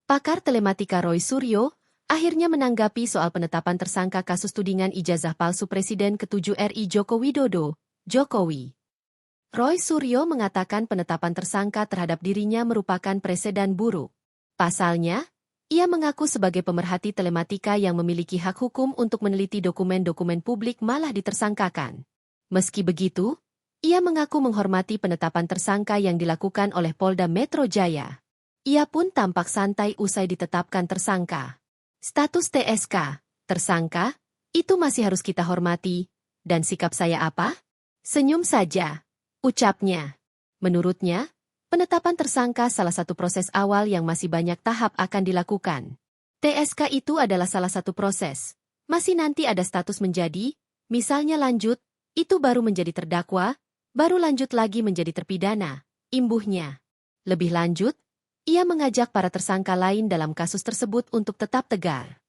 Pakar telematika Roy Suryo akhirnya menanggapi soal penetapan tersangka kasus tudingan ijazah palsu Presiden ke-7 RI Joko Widodo, Jokowi. Roy Suryo mengatakan penetapan tersangka terhadap dirinya merupakan preseden buruk. Pasalnya, ia mengaku sebagai pemerhati telematika yang memiliki hak hukum untuk meneliti dokumen-dokumen publik malah ditersangkakan. Meski begitu, ia mengaku menghormati penetapan tersangka yang dilakukan oleh Polda Metro Jaya. Ia pun tampak santai usai ditetapkan tersangka. Status TSK, tersangka, itu masih harus kita hormati, dan sikap saya apa? Senyum saja, ucapnya. Menurutnya, penetapan tersangka salah satu proses awal yang masih banyak tahap akan dilakukan. TSK itu adalah salah satu proses. Masih nanti ada status menjadi, misalnya lanjut, itu baru menjadi terdakwa, baru lanjut lagi menjadi terpidana, imbuhnya. Lebih lanjut, ia mengajak para tersangka lain dalam kasus tersebut untuk tetap tegar.